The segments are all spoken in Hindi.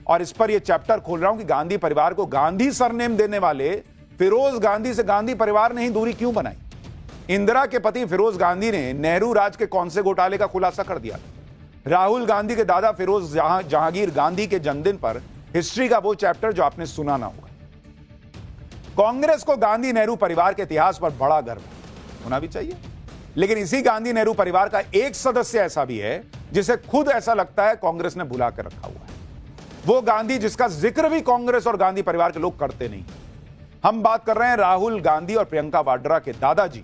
और इस पर यह चैप्टर खोल रहा हूं कि गांधी परिवार को गांधी सरनेम देने वाले फिरोज गांधी से गांधी परिवार ने ही दूरी क्यों बनाई। इंदिरा के पति फिरोज गांधी ने नेहरू राज के कौन से घोटाले का खुलासा कर दिया। राहुल गांधी के दादा फिरोज जहांगीर गांधी के जन्मदिन पर हिस्ट्री का वो चैप्टर जो आपने सुना ना होगा। कांग्रेस को गांधी नेहरू परिवार के इतिहास पर बड़ा गर्व होना भी चाहिए, लेकिन इसी गांधी नेहरू परिवार का एक सदस्य ऐसा भी है जिसे खुद ऐसा लगता है कांग्रेस ने भुला कर रखा हुआ है। वो गांधी जिसका जिक्र भी कांग्रेस और गांधी परिवार के लोग करते नहीं। हम बात कर रहे हैं राहुल गांधी और प्रियंका वाड्रा के दादाजी,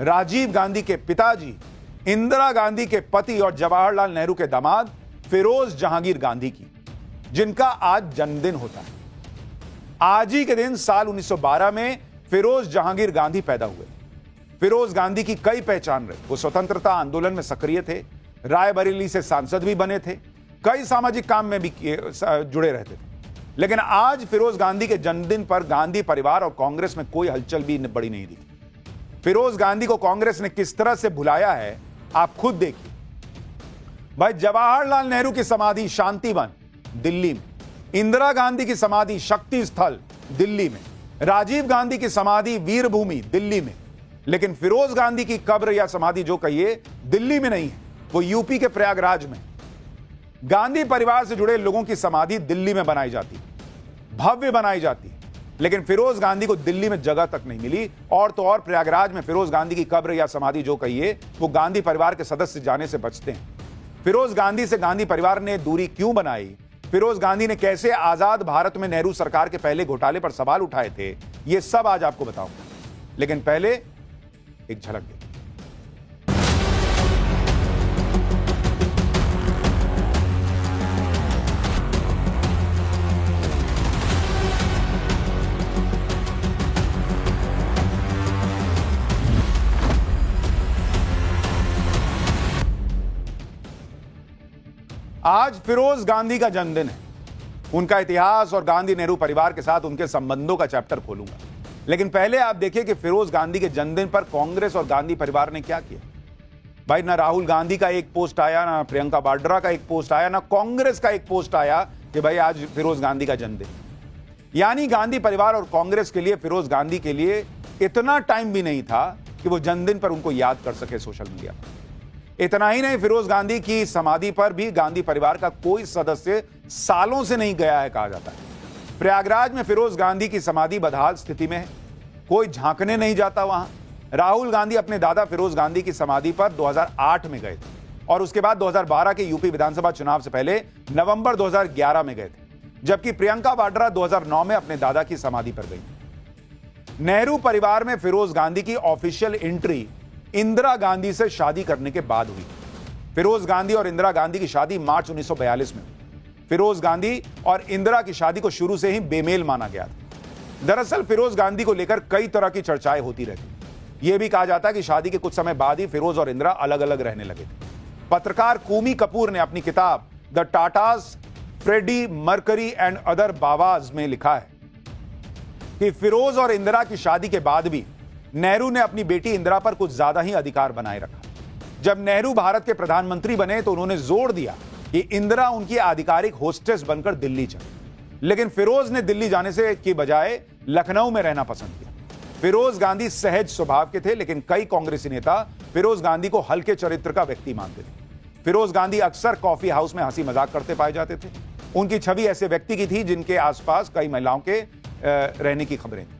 राजीव गांधी के पिताजी, इंदिरा गांधी के पति और जवाहरलाल नेहरू के दामाद फिरोज जहांगीर गांधी की, जिनका आज जन्मदिन होता है। आज ही के दिन साल 1912 में फिरोज जहांगीर गांधी पैदा हुए। फिरोज गांधी की कई पहचान रही। वो स्वतंत्रता आंदोलन में सक्रिय थे, रायबरेली से सांसद भी बने थे, कई सामाजिक काम में भी जुड़े रहते थे। लेकिन आज फिरोज गांधी के जन्मदिन पर गांधी परिवार और कांग्रेस में कोई हलचल भी बड़ी नहीं दिखी। फिरोज गांधी को कांग्रेस ने किस तरह से भुलाया है आप खुद देखिए। भाई, जवाहरलाल नेहरू की समाधि शांतिवन दिल्ली में, इंदिरा गांधी की समाधि शक्ति स्थल दिल्ली में, राजीव गांधी की समाधि वीरभूमि दिल्ली में, लेकिन फिरोज गांधी की कब्र या समाधि जो कहिए दिल्ली में नहीं है, वो यूपी के प्रयागराज में। गांधी परिवार से जुड़े लोगों की समाधि दिल्ली में बनाई जाती, भव्य बनाई जाती, लेकिन फिरोज गांधी को दिल्ली में जगह तक नहीं मिली। और तो और प्रयागराज में फिरोज गांधी की कब्र या समाधि जो कहिए वो गांधी परिवार के सदस्य जाने से बचते हैं। फिरोज गांधी से गांधी परिवार ने दूरी क्यों बनाई, फिरोज गांधी ने कैसे आजाद भारत में नेहरू सरकार के पहले घोटाले पर सवाल उठाए थे, ये सब आज आपको बताऊंगा। लेकिन पहले एक झलक देखिए। आज फिरोज गांधी का जन्मदिन है। उनका इतिहास और गांधी नेहरू परिवार के साथ उनके संबंधों का चैप्टर खोलूंगा, लेकिन पहले आप देखिए कि फिरोज गांधी के जन्मदिन पर कांग्रेस और गांधी परिवार ने क्या किया। भाई, ना राहुल गांधी का एक पोस्ट आया, ना प्रियंका वाड्रा का एक पोस्ट आया, ना कांग्रेस का एक पोस्ट आया कि भाई आज फिरोज गांधी का जन्मदिन। यानी गांधी परिवार और कांग्रेस के लिए फिरोज गांधी के लिए इतना टाइम भी नहीं था कि वो जन्मदिन पर उनको याद कर सके सोशल मीडिया पर। इतना ही नहीं, फिरोज गांधी की समाधि पर भी गांधी परिवार का कोई सदस्य सालों से नहीं गया है कहा जाता है। प्रयागराज में फिरोज गांधी की समाधि बदहाल स्थिति में है, कोई झांकने नहीं जाता वहां। राहुल गांधी अपने दादा फिरोज गांधी की समाधि पर 2008 में गए थे और उसके बाद 2012 के यूपी विधानसभा चुनाव से पहले नवंबर 2011 में गए थे, जबकि प्रियंका वाड्रा 2009 में अपने दादा की समाधि पर गई। नेहरू परिवार में फिरोज गांधी की ऑफिशियल एंट्री इंदिरा गांधी से शादी करने के बाद हुई। फिरोज गांधी और इंदिरा गांधी की शादी मार्च 1942 में हुई। फिरोज गांधी और इंदिरा की शादी को शुरू से ही बेमेल माना गया था। दरअसल फिरोज गांधी को लेकर कई तरह की चर्चाएं होती रहती। यह भी कहा जाता है कि शादी के कुछ समय बाद ही फिरोज और इंदिरा अलग अलग रहने लगे थे। पत्रकार कूमी कपूर ने अपनी किताब the Tatas, Freddie Mercury and other babas में लिखा है कि फिरोज और इंदिरा की शादी के बाद भी नेहरू ने अपनी बेटी इंदिरा पर कुछ ज्यादा ही अधिकार बनाए रखा। जब नेहरू भारत के प्रधानमंत्री बने तो उन्होंने जोर दिया कि इंदिरा उनकी आधिकारिक होस्टेस बनकर दिल्ली चले, लेकिन फिरोज ने दिल्ली जाने से की बजाय लखनऊ में रहना पसंद किया। फिरोज गांधी सहज स्वभाव के थे, लेकिन कई कांग्रेसी नेता फिरोज गांधी को हल्के चरित्र का व्यक्ति मानते थे। फिरोज गांधी अक्सर कॉफी हाउस में हंसी मजाक करते पाए जाते थे। उनकी छवि ऐसे व्यक्ति की थी जिनके आसपास कई महिलाओं के रहने की खबरें थी,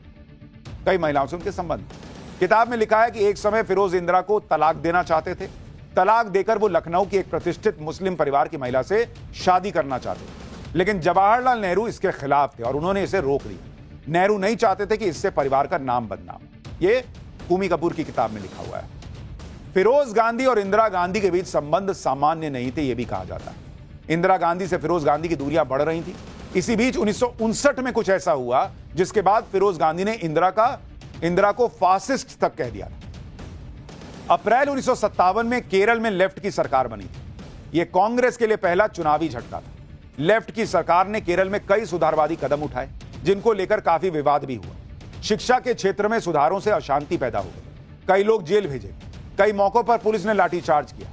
कई महिलाओं से उनके संबंध। किताब में लिखा है कि एक समय फिरोज इंदिरा को तलाक देना चाहते थे। तलाक देकर वो लखनऊ की एक प्रतिष्ठित मुस्लिम परिवार की महिला से शादी करना चाहते थे, लेकिन जवाहरलाल नेहरू इसके खिलाफ थे और उन्होंने इसे रोक दिया। नेहरू नहीं चाहते थे कि इससे परिवार का नाम बदनाम। ये कूमी कपूर की किताब में लिखा हुआ है। फिरोज गांधी और इंदिरा गांधी के बीच संबंध सामान्य नहीं थे, यह भी कहा जाता है। इंदिरा गांधी से फिरोज गांधी की दूरियां बढ़ रही थी। इसी बीच 1959 में कुछ ऐसा हुआ जिसके बाद फिरोज गांधी ने इंदिरा को फासिस्ट तक कह दिया था। अप्रैल 1957 में केरल में लेफ्ट की सरकार बनी थी। यह कांग्रेस के लिए पहला चुनावी झटका था। लेफ्ट की सरकार ने केरल में कई सुधारवादी कदम उठाए, जिनको लेकर काफी विवाद भी हुआ। शिक्षा के क्षेत्र में सुधारों से अशांति पैदा हो गई, कई लोग जेल भेजे गए, कई मौकों पर पुलिस ने लाठीचार्ज किया।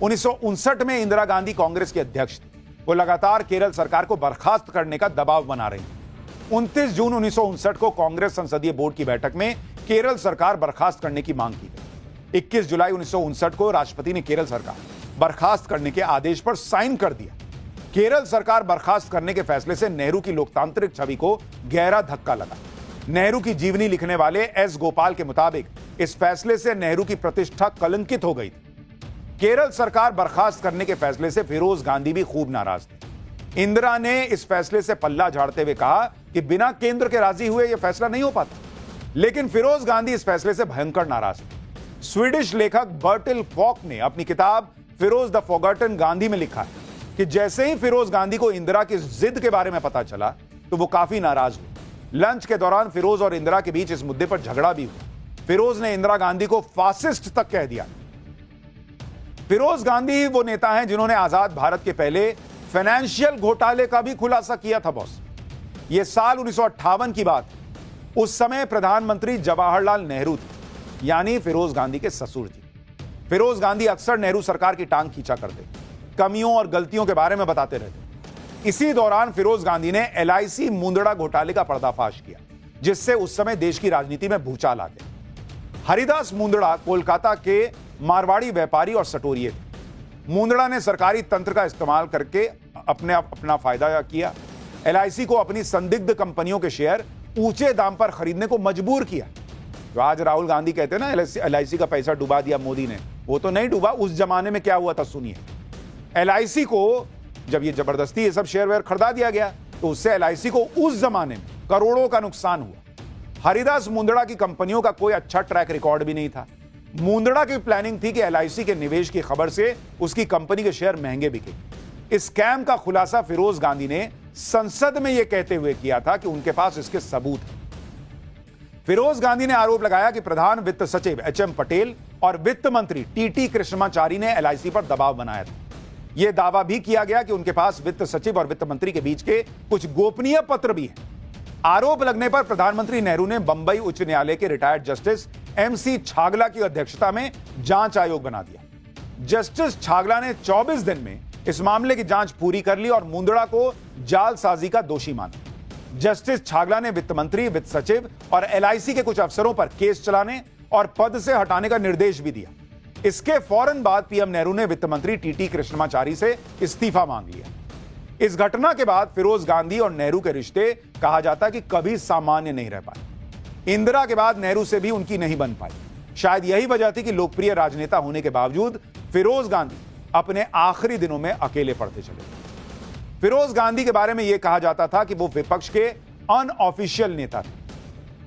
1959 में इंदिरा गांधी कांग्रेस की अध्यक्ष थी। वो लगातार केरल सरकार को बर्खास्त करने का दबाव बना रही है। 29 जून 1959 को कांग्रेस संसदीय बोर्ड की बैठक में केरल सरकार बर्खास्त करने की मांग की गई। 21 जुलाई 1959 को राष्ट्रपति ने केरल सरकार बर्खास्त करने के आदेश पर साइन कर दिया। केरल सरकार बर्खास्त करने के फैसले से नेहरू की लोकतांत्रिक छवि को गहरा धक्का लगा। नेहरू की जीवनी लिखने वाले एस गोपाल के मुताबिक इस फैसले से नेहरू की प्रतिष्ठा कलंकित हो गई थी। केरल सरकार बर्खास्त करने के फैसले से फिरोज गांधी भी खूब नाराज थे। इंदिरा ने इस फैसले से पल्ला झाड़ते हुए कहा कि बिना केंद्र के राजी हुए यह फैसला नहीं हो पाता। लेकिन फिरोज गांधी इस फैसले से भयंकर नाराज थे। स्वीडिश लेखक बर्टिल फॉक ने अपनी किताब फिरोज द फॉरगॉटन गांधी में लिखा है कि जैसे ही फिरोज गांधी को इंदिरा की जिद के बारे में पता चला तो वो काफी नाराज हुए। लंच के दौरान फिरोज और इंदिरा के बीच इस मुद्दे पर झगड़ा भी हुआ। फिरोज ने इंदिरा गांधी को फासिस्ट तक कह दिया। फिरोज गांधी वो नेता हैं जिन्होंने आजाद भारत के पहले फाइनेंशियल घोटाले का भी खुलासा किया था बॉस। यह साल 1958 की बात। उस समय प्रधानमंत्री जवाहरलाल नेहरू थे, यानी फिरोज गांधी के ससुर जी। फिरोज गांधी अक्सर नेहरू सरकार की टांग खींचा करते, कमियों और गलतियों के बारे में बताते रहते। इसी दौरान फिरोज गांधी ने LIC मुंदड़ा घोटाले का पर्दाफाश किया, जिससे उस समय देश की राजनीति में भूचाल आ गया। हरिदास मुंदड़ा कोलकाता के मारवाड़ी व्यापारी और सटोरिये थे। मुंदड़ा ने सरकारी तंत्र का इस्तेमाल करके अपना फायदा किया। LIC को अपनी संदिग्ध कंपनियों के शेयर ऊंचे दाम पर खरीदने को मजबूर किया। जो आज राहुल गांधी कहते हैं ना LIC का पैसा डुबा दिया मोदी ने, वो तो नहीं डूबा। उस जमाने में क्या हुआ था सुनिए। LIC को जब ये जबरदस्ती ये सब शेयर वेयर खरीदा दिया गया तो उससे LIC को उस जमाने में करोड़ों का नुकसान हुआ। हरिदास मुंदड़ा की कंपनियों का कोई अच्छा ट्रैक रिकॉर्ड भी नहीं था। मुंदड़ा की प्लानिंग थी कि LIC के निवेश की खबर से उसकी कंपनी के शेयर महंगे बिके। इस स्कैम का खुलासा फिरोज गांधी ने संसद में यह कहते हुए किया था कि उनके पास इसके सबूत हैं। फिरोज गांधी ने आरोप लगाया कि प्रधान वित्त सचिव HM पटेल और वित्त मंत्री TT कृष्णमाचारी ने LIC पर दबाव बनाया था। यह दावा भी किया गया कि उनके पास वित्त सचिव और वित्त मंत्री के बीच के कुछ गोपनीय पत्र भी हैं। आरोप लगने पर प्रधानमंत्री नेहरू ने बंबई उच्च न्यायालय के रिटायर्ड जस्टिस MC छागला की अध्यक्षता में जांच आयोग बना दिया। जस्टिस छागला ने 24 दिन में इस मामले की जांच पूरी कर ली और मुंदड़ा को जालसाजी का दोषी माना। जस्टिस छागला ने वित्त मंत्री, वित्त सचिव और LIC के कुछ अफसरों पर केस चलाने और पद से हटाने का निर्देश भी दिया। इसके फौरन बाद PM नेहरू ने वित्त मंत्री TT कृष्णमाचारी से इस्तीफा मांग लिया। इस घटना के बाद फिरोज गांधी और नेहरू के रिश्ते कहा जाता कि कभी सामान्य नहीं रह पाए। इंदिरा के बाद नेहरू से भी उनकी नहीं बन पाई। शायद यही वजह थी कि लोकप्रिय राजनेता होने के बावजूद फिरोज गांधी अपने आखिरी दिनों में अकेले पड़ते चले। फिरोज गांधी के बारे में यह कहा जाता था कि वो विपक्ष के अनऑफिशियल नेता थे।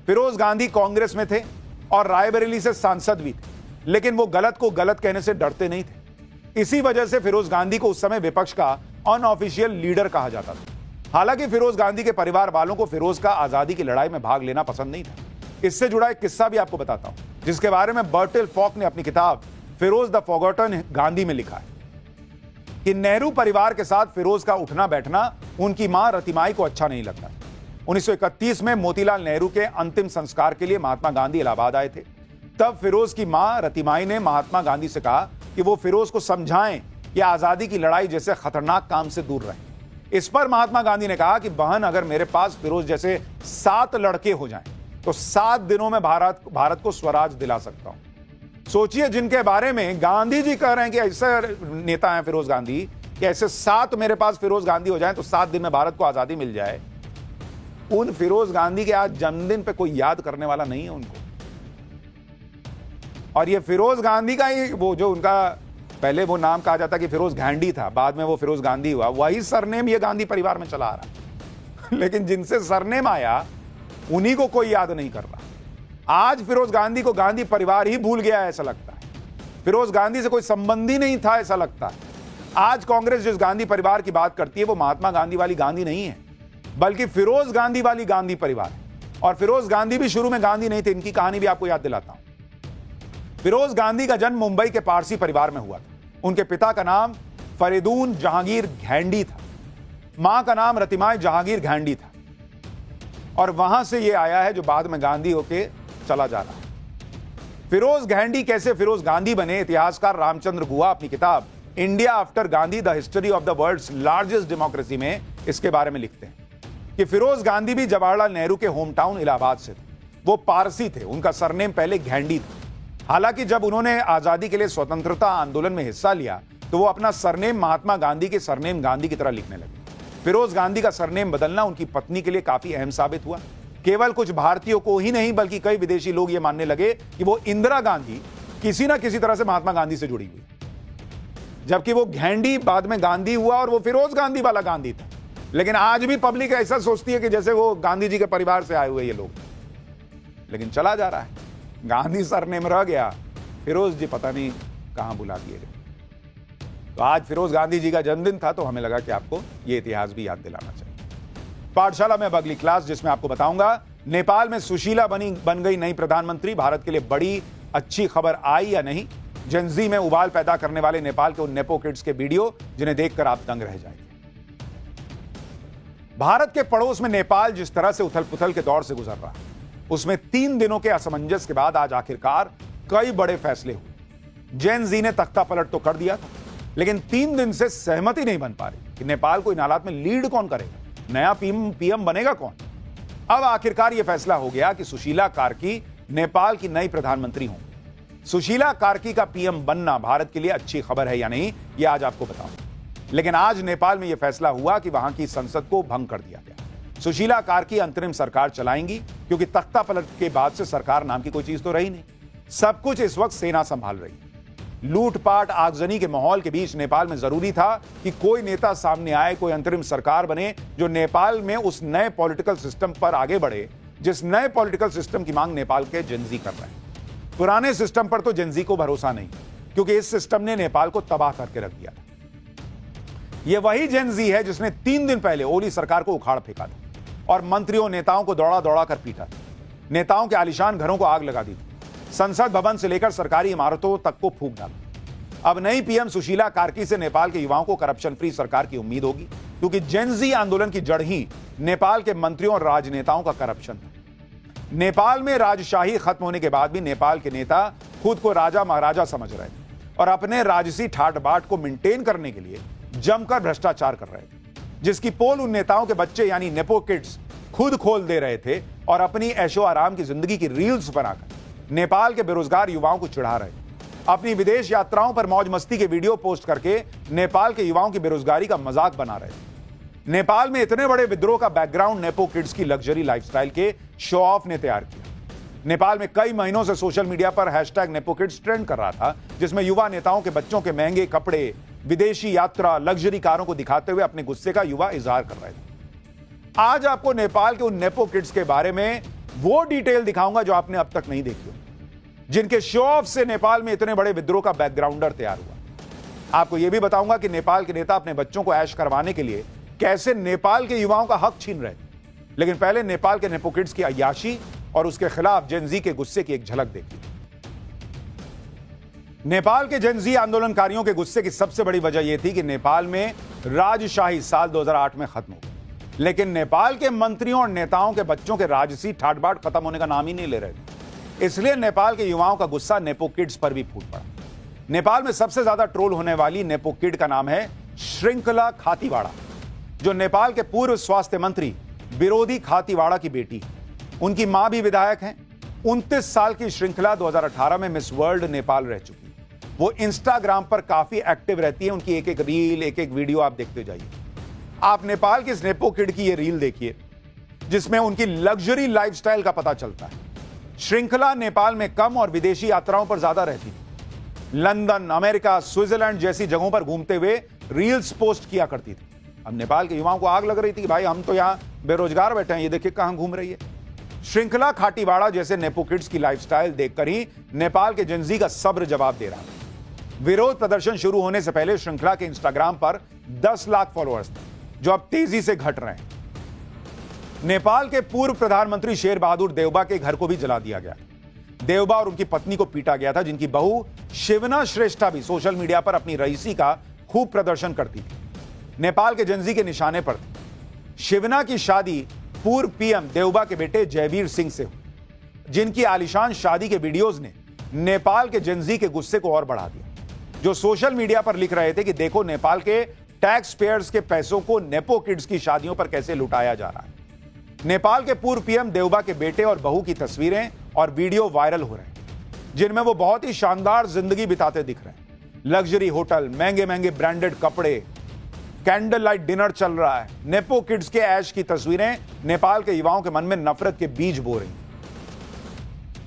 फिरोज गांधी कांग्रेस में थे और रायबरेली से सांसद भी थे, लेकिन वो गलत को गलत कहने से डरते नहीं थे। इसी वजह से फिरोज गांधी को उस समय विपक्ष का अनऑफिशियल लीडर कहा जाता था। हालांकि फिरोज गांधी के परिवार वालों को फिरोज का आजादी की लड़ाई में भाग लेना पसंद नहीं था। इससे जुड़ा एक किस्सा भी आपको बताता हूं, जिसके बारे में बर्टिल फॉक ने अपनी किताब फिरोज द फॉरगॉटन गांधी में लिखा है कि नेहरू परिवार के साथ फिरोज का उठना बैठना उनकी मां रतिमाई को अच्छा नहीं लगता। 1931 में मोतीलाल नेहरू के अंतिम संस्कार के लिए महात्मा गांधी इलाहाबाद आए थे। तब फिरोज की मां रतिमाई ने महात्मा गांधी से कहा कि वो फिरोज को समझाएं कि आजादी की लड़ाई जैसे खतरनाक काम से दूर रहे। इस पर महात्मा गांधी ने कहा कि बहन, अगर मेरे पास फिरोज जैसे 7 लड़के हो जाएं तो 7 दिनों में भारत को स्वराज दिला सकता हूं। सोचिए, जिनके बारे में गांधी जी कह रहे हैं कि ऐसे नेता हैं फिरोज गांधी कि ऐसे 7 मेरे पास फिरोज गांधी हो जाएं तो 7 दिन में भारत को आजादी मिल जाए। उन फिरोज गांधी के आज जन्मदिन पे कोई याद करने वाला नहीं है उनको। और ये फिरोज गांधी का ही वो जो उनका पहले वो नाम कहा जाता कि फिरोज घैंडी था, बाद में वो फिरोज गांधी हुआ, वही सरनेम ये गांधी परिवार में चला आ रहा। लेकिन जिनसे सरनेम आया उन्हीं को कोई याद नहीं कर रहा। आज फिरोज गांधी को गांधी परिवार ही भूल गया है ऐसा लगता है। फिरोज गांधी से कोई संबंध ही नहीं था ऐसा लगता है। आज कांग्रेस जिस गांधी परिवार की बात करती है वो महात्मा गांधी वाली गांधी नहीं है, बल्कि फिरोज गांधी वाली गांधी परिवार है। और फिरोज गांधी भी शुरू में गांधी नहीं थे। इनकी कहानी भी आपको याद दिलाता हूं। फिरोज गांधी का जन्म मुंबई के पारसी परिवार में हुआ था। उनके पिता का नाम फरीदून जहांगीर घैंडी था, मां का नाम रतिमाई जहांगीर घैंडी था। और वहां से यह आया है जो बाद में गांधी होके चला जा रहा है। फिरोज घैंडी कैसे फिरोज गांधी बने, इतिहासकार रामचंद्र गुहा अपनी किताब India after Gandhi the history of the world's largest democracy में इसके बारे में लिखते हैं कि फिरोज गांधी भी जवाहरलाल नेहरू के होम टाउन इलाहाबाद से थे। वो पारसी थे, उनका सरनेम पहले घेंडी था। हालांकि जब उन्होंने आजादी के लिए स्वतंत्रता आंदोलन में हिस्सा लिया तो वो अपना सरनेम महात्मा गांधी के सरनेम गांधी की तरह लिखने लगे। फिरोज गांधी का सरनेम बदलना उनकी पत्नी के लिए काफी अहम साबित हुआ। केवल कुछ भारतीयों को ही नहीं बल्कि कई विदेशी लोग ये मानने लगे कि वो इंदिरा गांधी किसी ना किसी तरह से महात्मा गांधी से जुड़ी हुई, जबकि वो घेंडी बाद में गांधी हुआ और वो फिरोज गांधी वाला गांधी था। लेकिन आज भी पब्लिक ऐसा सोचती है कि जैसे वो गांधी जी के परिवार से आए हुए ये लोग, लेकिन चला जा रहा है। गांधी सरनेम रह गया, फिरोज जी पता नहीं कहां बुला दिए गए। तो आज फिरोज गांधी जी का जन्मदिन था तो हमें लगा कि आपको यह इतिहास भी याद दिलाना चाहिए। पाठशाला में अब अगली क्लास जिसमें आपको बताऊंगा नेपाल में सुशीला बन गई नई प्रधानमंत्री, भारत के लिए बड़ी अच्छी खबर आई या नहीं। जेनजी में उबाल पैदा करने वाले नेपाल के उन नेपो किड्स के वीडियो जिन्हें देखकर आप दंग रह जाएंगे। भारत के पड़ोस में नेपाल जिस तरह से उथल पुथल के दौर से गुजर रहा है, उसमें 3 दिनों के असमंजस के बाद आज आखिरकार कई बड़े फैसले हुए। जेनजी ने तख्ता पलट तो कर दिया था, लेकिन 3 दिन से सहमति नहीं बन पा रही कि नेपाल को इन हालात में लीड कौन करेगा, नया पीएम बनेगा कौन। अब आखिरकार यह फैसला हो गया कि सुशीला कार्की नेपाल की नई प्रधानमंत्री होंगी। सुशीला कार्की का पीएम बनना भारत के लिए अच्छी खबर है या नहीं, यह आज आपको बताऊंगा। लेकिन आज नेपाल में यह फैसला हुआ कि वहां की संसद को भंग कर दिया गया। सुशीला कार्की अंतरिम सरकार चलाएंगी क्योंकि तख्ता पलट के बाद से सरकार नाम की कोई चीज तो रही नहीं। सब कुछ इस वक्त सेना संभाल रही है। लूटपाट आगजनी के माहौल के बीच नेपाल में जरूरी था कि कोई नेता सामने आए, कोई अंतरिम सरकार बने जो नेपाल में उस नए पॉलिटिकल सिस्टम पर आगे बढ़े जिस नए पॉलिटिकल सिस्टम की मांग नेपाल के जेनजी कर रहे हैं। पुराने सिस्टम पर तो जेनजी को भरोसा नहीं, क्योंकि इस सिस्टम ने नेपाल को तबाह करके रख दिया था। यह वही जेनजी है जिसने 3 दिन पहले ओली सरकार को उखाड़ फेंका था और मंत्रियों नेताओं को दौड़ा दौड़ा कर पीटा था। नेताओं के आलीशान घरों को आग लगा दी थी, संसद भवन से लेकर सरकारी इमारतों तक को फूंक डाला। अब नई पीएम सुशीला कार्की से नेपाल के युवाओं को करप्शन फ्री सरकार की उम्मीद होगी, क्योंकि जेनजी आंदोलन की जड़ ही नेपाल के मंत्रियों और राजनेताओं का करप्शन था। नेपाल में राजशाही खत्म होने के बाद भी नेपाल के नेता खुद को राजा महाराजा समझ रहे थे और अपने राजसी ठाट बाट को मेंटेन करने के लिए जमकर भ्रष्टाचार कर रहे थे, जिसकी पोल उन नेताओं के बच्चे यानी नेपो किड्स खुद खोल दे रहे थे और अपनी ऐशो आराम की जिंदगी की रील्स बनाकर नेपाल के बेरोजगार युवाओं को चिढ़ा रहे थे। अपनी विदेश यात्राओं पर मौज मस्ती के वीडियो पोस्ट करके नेपाल के युवाओं की बेरोजगारी का मजाक बना रहे थे। नेपाल में इतने बड़े विद्रोह का बैकग्राउंड नेपो किड्स की लग्जरी लाइफस्टाइल के शो ऑफ ने तैयार किया। नेपाल में कई महीनों से सोशल मीडिया पर हैशटैग नेपो किड्स ट्रेंड कर रहा था, जिसमें युवा नेताओं के बच्चों के महंगे कपड़े, विदेशी यात्रा, लग्जरी कारों को दिखाते हुए अपने गुस्से का युवा इजहार कर रहे थे। आज आपको नेपाल के उन नेपो किड्स के बारे में वो डिटेल दिखाऊंगा जो आपने अब तक नहीं देखी हो, जिनके शो ऑफ से नेपाल में इतने बड़े विद्रोह का बैकग्राउंडर तैयार हुआ। आपको यह भी बताऊंगा कि नेपाल के नेता अपने बच्चों को ऐश करवाने के लिए कैसे नेपाल के युवाओं का हक छीन रहे थे। लेकिन पहले नेपाल के नेपो किड्स की अय्याशी और उसके खिलाफ जेनजी के गुस्से की एक झलक देखिए। नेपाल के जेनजी आंदोलनकारियों के गुस्से की सबसे बड़ी वजह यह थी कि नेपाल में राजशाही साल 2008 में खत्म हो गई, लेकिन नेपाल के मंत्रियों और नेताओं के बच्चों के राजसी ठाट-बाट खत्म होने का नाम ही नहीं ले रहे थे। इसलिए नेपाल के युवाओं का गुस्सा नेपो किड्स पर भी फूट पड़ा। नेपाल में सबसे ज्यादा ट्रोल होने वाली नेपो किड का नाम है श्रृंखला खातीवाड़ा, जो नेपाल के पूर्व स्वास्थ्य मंत्री विरोधी खातीवाड़ा की बेटी है। उनकी मां भी विधायक हैं। 29 साल की श्रृंखला 2018 में मिस वर्ल्ड नेपाल रह चुकी है। वो इंस्टाग्राम पर काफी एक्टिव रहती है। उनकी एक एक रील, एक एक वीडियो आप देखते जाइए। आप नेपाल के इस नेपो किड की ये रील देखिए, जिसमें उनकी लग्जरी लाइफस्टाइल का पता चलता है। श्रृंखला नेपाल में कम और विदेशी यात्राओं पर ज्यादा रहती थी। लंदन, अमेरिका, स्विट्जरलैंड जैसी जगहों पर घूमते हुए रील्स पोस्ट किया करती थी। अब नेपाल के युवाओं को आग लग रही थी कि भाई हम तो यहां बेरोजगार बैठे हैं, ये देखिए कहां घूम रही है। श्रृंखला खातीवाड़ा जैसे नेपो किड्स की लाइफस्टाइल देखकर ही नेपाल के जेनजी का सब्र जवाब दे रहा है। विरोध प्रदर्शन शुरू होने से पहले श्रृंखला के इंस्टाग्राम पर 10 लाख फॉलोअर्स थे, जो अब तेजी से घट रहे हैं। नेपाल के पूर्व प्रधानमंत्री शेर बहादुर देउबा के घर को भी जला दिया गया। देउबा और उनकी पत्नी को पीटा गया था, जिनकी बहू शिवना श्रेष्ठा भी सोशल मीडिया पर अपनी रईसी का खूब प्रदर्शन करती थी। नेपाल के जेनजी के निशाने पर थी। शिवना की शादी पूर्व पीएम देउबा के बेटे जयवीर सिंह से हुई, जिनकी आलीशान शादी के वीडियोज ने नेपाल के जेनजी के गुस्से को और बढ़ा दिया। जो सोशल मीडिया पर लिख रहे थे कि देखो नेपाल के टैक्स पेयर्स के पैसों को नेपो किड्स की शादियों पर कैसे लुटाया जा रहा है। नेपाल के पूर्व पीएम देवबा के बेटे और बहू की तस्वीरें और वीडियो वायरल हो रहे हैं, जिनमें वो बहुत ही शानदार जिंदगी बिताते दिख रहे हैं। लग्जरी होटल, महंगे महंगे ब्रांडेड कपड़े, कैंडल लाइट डिनर चल रहा है। नेपो किड्स के ऐश की तस्वीरें नेपाल के युवाओं के मन में नफरत के बीज बो रही।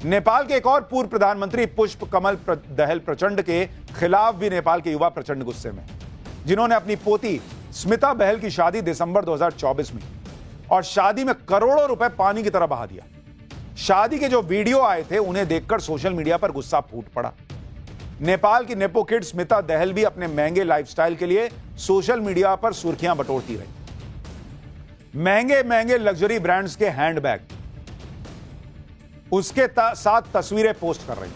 नेपाल के एक और पूर्व प्रधानमंत्री पुष्प कमल दहल प्रचंड के खिलाफ भी नेपाल के युवा प्रचंड गुस्से में, जिन्होंने अपनी पोती स्मिता बहल की शादी दिसंबर 2024 में और शादी में करोड़ों रुपए पानी की तरह बहा दिया। शादी के जो वीडियो आए थे उन्हें देखकर सोशल मीडिया पर गुस्सा फूट पड़ा। नेपाल की नेपो किड स्मिता दहल भी अपने महंगे लाइफस्टाइल के लिए सोशल मीडिया पर सुर्खियां बटोरती रही। महंगे महंगे लग्जरी ब्रांड्स के हैंडबैग, उसके साथ तस्वीरें पोस्ट कर रही।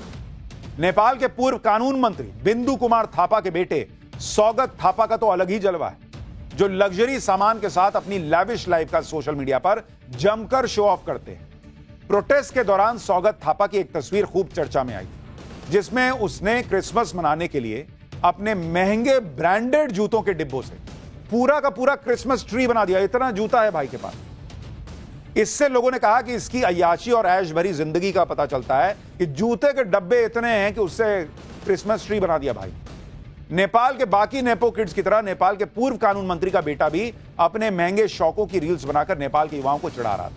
नेपाल के पूर्व कानून मंत्री बिंदु कुमार थापा के बेटे सौगत थापा का तो अलग ही जलवा है, जो लग्जरी सामान के साथ अपनी लैविश लाइफ का सोशल मीडिया पर जमकर शो ऑफ करते हैं। प्रोटेस्ट के दौरान सौगत थापा की एक तस्वीर खूब चर्चा में आई, जिसमें उसने क्रिसमस मनाने के लिए अपने महंगे ब्रांडेड जूतों के डिब्बों से पूरा का पूरा क्रिसमस ट्री बना दिया। इतना जूता है भाई के पास। इससे लोगों ने कहा कि इसकी अय्याशी और ऐश भरी जिंदगी का पता चलता है कि जूते के डब्बे इतने हैं कि उससे क्रिसमस ट्री बना दिया भाई। नेपाल के बाकी नेपो किड्स की तरह नेपाल के पूर्व कानून मंत्री का बेटा भी अपने महंगे शौकों की रील्स बनाकर नेपाल के युवाओं को चिढ़ा रहा था।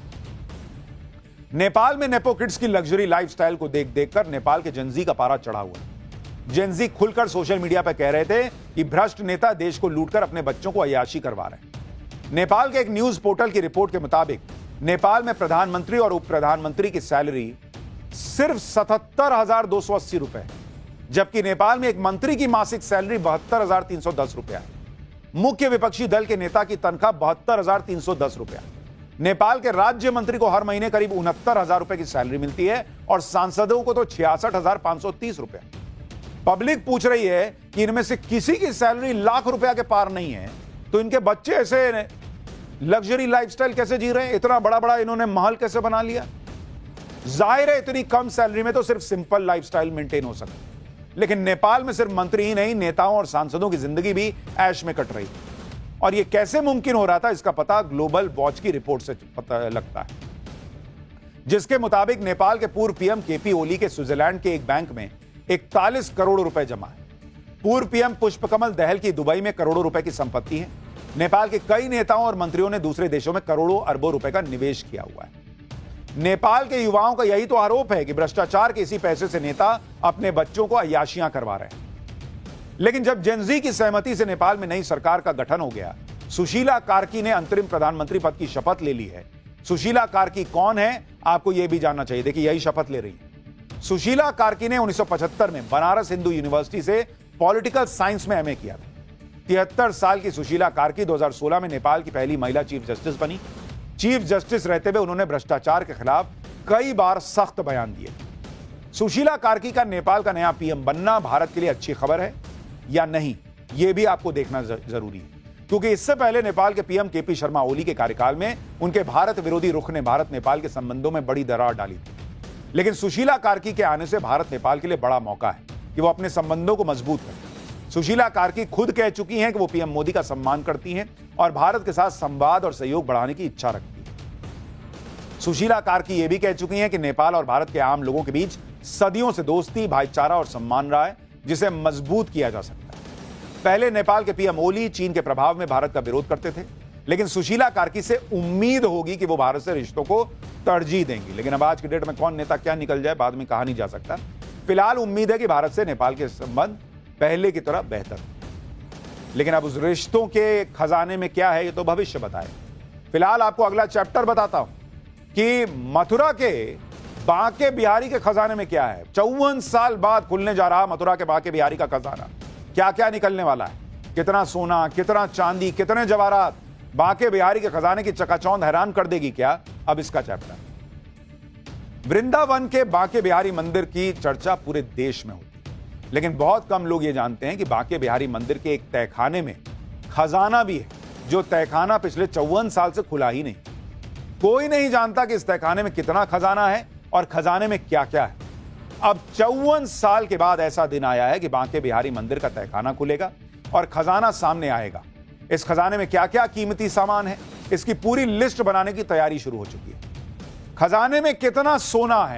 नेपाल में नेपो किड्स की लग्जरी लाइफस्टाइल को देख देखकर नेपाल के जेनजी का पारा चढ़ा हुआ। जेनजी खुलकर सोशल मीडिया पर कह रहे थे कि भ्रष्ट नेता देश को लूटकर अपने बच्चों को अय्याशी करवा रहे हैं। नेपाल के एक न्यूज पोर्टल की रिपोर्ट के मुताबिक नेपाल में प्रधानमंत्री और उप प्रधानमंत्री की सैलरी सिर्फ 77,280 रुपए है, जबकि नेपाल में एक मंत्री की मासिक सैलरी 72,310 रुपया है। मुख्य विपक्षी दल के नेता की तनख्वाह 72,310 रुपया। नेपाल के राज्य मंत्री को हर महीने करीब 69,000 रुपए की सैलरी मिलती है और सांसदों को तो 66,530 रुपया। पब्लिक पूछ रही है कि इनमें से किसी की सैलरी लाख रुपया के पार नहीं है, तो इनके बच्चे ऐसे लग्जरी लाइफस्टाइल कैसे जी रहे हैं? इतना बड़ा बड़ा इन्होंने महल कैसे बना लिया? जाहिर है इतनी कम सैलरी में तो सिर्फ सिंपल लाइफस्टाइल मेंटेन हो सकता है। लेकिन नेपाल में सिर्फ मंत्री ही नहीं, नेताओं और सांसदों की जिंदगी भी ऐश में कट रही है। और यह कैसे मुमकिन हो रहा था, इसका पता ग्लोबल वॉच की रिपोर्ट से पता लगता है, जिसके मुताबिक नेपाल के पूर्व पीएम केपी ओली के स्विट्जरलैंड के एक बैंक में 41 करोड़ रुपए जमा है। पूर्व पीएम पुष्पकमल दहल की दुबई में करोड़ों रुपए की संपत्ति है। नेपाल के कई नेताओं और मंत्रियों ने दूसरे देशों में करोड़ों अरबों रुपए का निवेश किया हुआ है। नेपाल के युवाओं का यही तो आरोप है कि भ्रष्टाचार के इसी पैसे से नेता अपने बच्चों को अय्याशियां करवा रहे हैं। लेकिन जब जेनजी की सहमति से नेपाल में नई सरकार का गठन हो गया, सुशीला कार्की ने अंतरिम प्रधानमंत्री पद की शपथ ले ली है। सुशीला कार्की कौन है, आपको यह भी जानना चाहिए। देखिए, यही शपथ ले रही है। सुशीला कार्की ने 1975 में बनारस हिंदू यूनिवर्सिटी से पॉलिटिकल साइंस में एमए किया था। 73 साल की सुशीला कार्की 2016 में नेपाल की पहली महिला चीफ जस्टिस बनी। चीफ जस्टिस रहते हुए उन्होंने भ्रष्टाचार के खिलाफ कई बार सख्त बयान दिए। सुशीला कार्की का नेपाल का नया पीएम बनना भारत के लिए अच्छी खबर है या नहीं, यह भी आपको देखना जरूरी है, क्योंकि इससे पहले नेपाल के पीएम केपी शर्मा ओली के कार्यकाल में उनके भारत विरोधी रुख ने भारत नेपाल के संबंधों में बड़ी दरार डाली थी। लेकिन सुशीला कार्की के आने से भारत नेपाल के लिए बड़ा मौका है कि वो अपने संबंधों को मजबूत करें। सुशीला कार्की खुद कह चुकी हैं कि वो पीएम मोदी का सम्मान करती हैं और भारत के साथ संवाद और सहयोग बढ़ाने की इच्छा रखती हैं। सुशीला कार्की ये भी कह चुकी हैं कि नेपाल और भारत के आम लोगों के बीच सदियों से दोस्ती, भाईचारा और सम्मान रहा है, जिसे मजबूत किया जा सकता है। पहले नेपाल के पीएम ओली चीन के प्रभाव में भारत का विरोध करते थे, लेकिन सुशीला कार्की से उम्मीद होगी कि वो भारत से रिश्तों को तरजीह देंगी। लेकिन अब आज की डेट में कौन नेता क्या निकल जाए बाद में कहा नहीं जा सकता। फिलहाल उम्मीद है कि भारत से नेपाल के संबंध पहले की तरह बेहतर, लेकिन अब उस रिश्तों के खजाने में क्या है ये तो भविष्य बताए। फिलहाल आपको अगला चैप्टर बताता हूं कि मथुरा के बांके बिहारी के खजाने में क्या है। 54 साल बाद खुलने जा रहा मथुरा के बांके बिहारी का खजाना, क्या क्या निकलने वाला है, कितना सोना, कितना चांदी, कितने जवाहरात। बांके बिहारी के खजाने की चकाचौंध हैरान कर देगी क्या, अब इसका चैप्टर। वृंदावन के बांके बिहारी मंदिर की चर्चा पूरे देश में होती है, लेकिन बहुत कम लोग ये जानते हैं कि बांके बिहारी मंदिर के एक तहखाने में खजाना भी है, जो तहखाना पिछले 54 साल से खुला ही नहीं। कोई नहीं जानता कि इस तहखाने में कितना खजाना है और खजाने में क्या क्या है। अब 54 साल के बाद ऐसा दिन आया है कि बांके बिहारी मंदिर का तहखाना खुलेगा और खजाना सामने आएगा। इस खजाने में क्या क्या कीमती सामान है, इसकी पूरी लिस्ट बनाने की तैयारी शुरू हो चुकी है। खजाने में कितना सोना है,